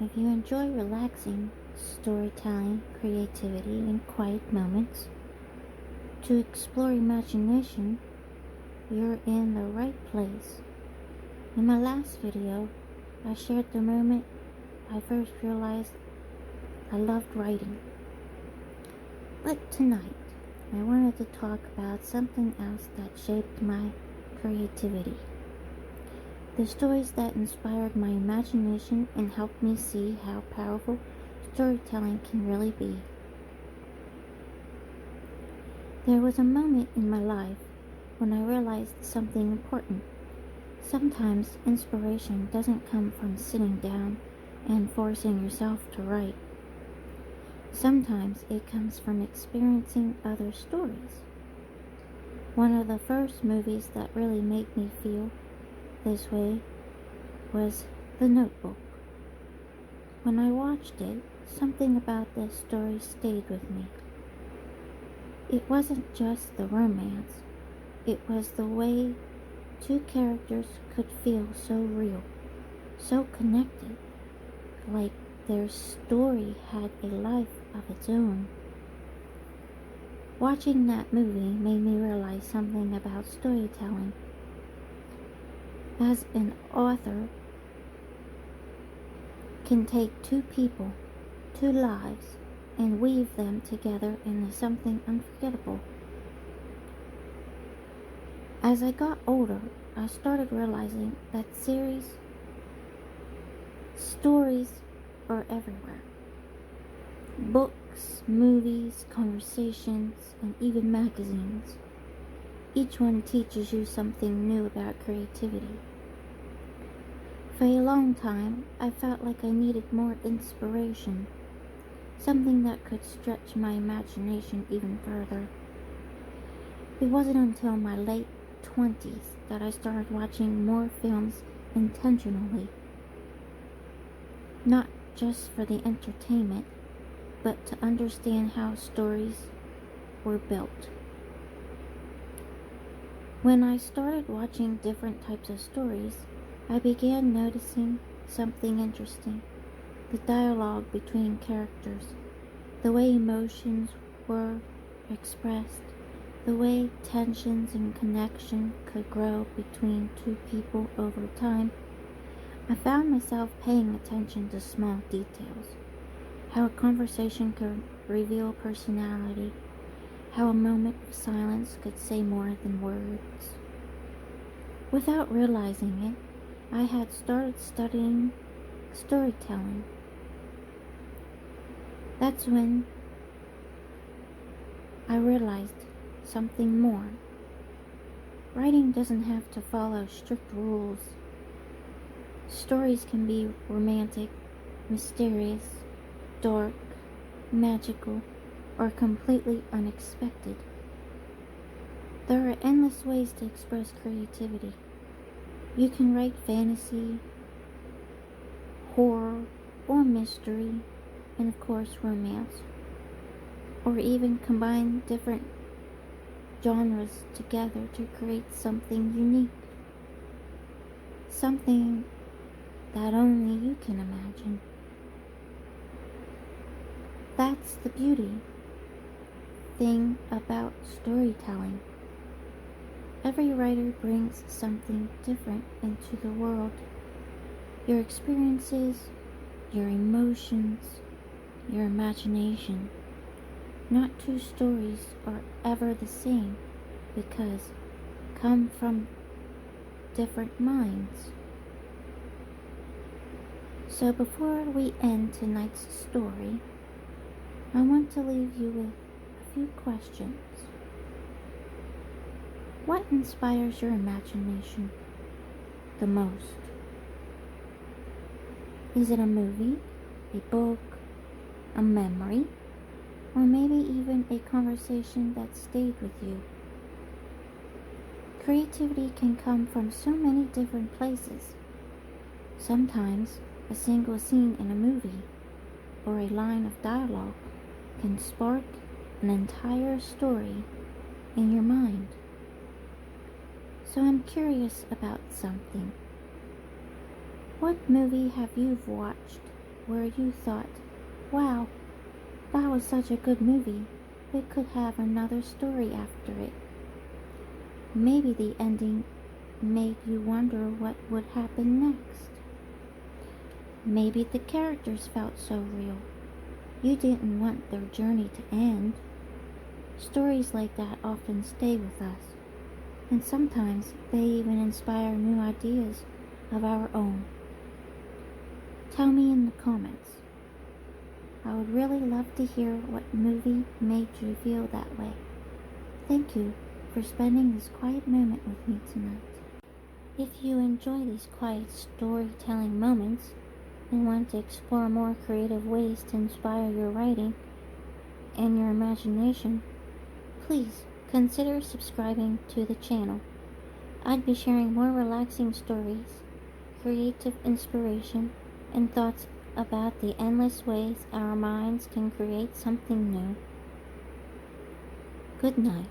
If you enjoy relaxing, storytelling, creativity, and quiet moments to explore imagination, you're in the right place. In my last video, I shared the moment I first realized I loved writing. But tonight, I wanted to talk about something else that shaped my creativity. The stories that inspired my imagination and helped me see how powerful storytelling can really be. There was a moment in my life when I realized something important. Sometimes inspiration doesn't come from sitting down and forcing yourself to write. Sometimes it comes from experiencing other stories. One of the first movies that really made me feel this way was The Notebook. When I watched it, something about this story stayed with me. It wasn't just the romance, it was the way two characters could feel so real, so connected, like their story had a life of its own. Watching that movie made me realize something about storytelling. As an author can take two people, two lives, and weave them together into something unforgettable. As I got older, I started realizing that stories are everywhere. Books, movies, conversations, and even magazines. Each one teaches you something new about creativity. For a long time, I felt like I needed more inspiration, something that could stretch my imagination even further. It wasn't until my late 20s that I started watching more films intentionally, not just for the entertainment, but to understand how stories were built. When I started watching different types of stories, I began noticing something interesting. The dialogue between characters, the way emotions were expressed, the way tensions and connection could grow between two people over time. I found myself paying attention to small details. How a conversation could reveal personality, how a moment of silence could say more than words. Without realizing it, I had started studying storytelling. That's when I realized something more. Writing doesn't have to follow strict rules. Stories can be romantic, mysterious, dark, magical, or completely unexpected. There are endless ways to express creativity. You can write fantasy, horror, or mystery, and of course romance, or even combine different genres together to create something unique, something that only you can imagine. That's the beauty thing about storytelling. Every writer brings something different into the world. Your experiences, your emotions, your imagination. Not two stories are ever the same because come from different minds. So before we end tonight's story, I want to leave you with a few questions. What inspires your imagination the most? Is it a movie, a book, a memory, or maybe even a conversation that stayed with you? Creativity can come from so many different places. Sometimes a single scene in a movie or a line of dialogue can spark an entire story in your mind. So I'm curious about something. What movie have you watched where you thought, wow, that was such a good movie. It could have another story after it. Maybe the ending made you wonder what would happen next. Maybe the characters felt so real. You didn't want their journey to end. Stories like that often stay with us, and sometimes they even inspire new ideas of our own. Tell me in the comments. I would really love to hear what movie made you feel that way. Thank you for spending this quiet moment with me tonight. If you enjoy these quiet storytelling moments and want to explore more creative ways to inspire your writing and your imagination, please consider subscribing to the channel. I'd be sharing more relaxing stories, creative inspiration, and thoughts about the endless ways our minds can create something new. Good night.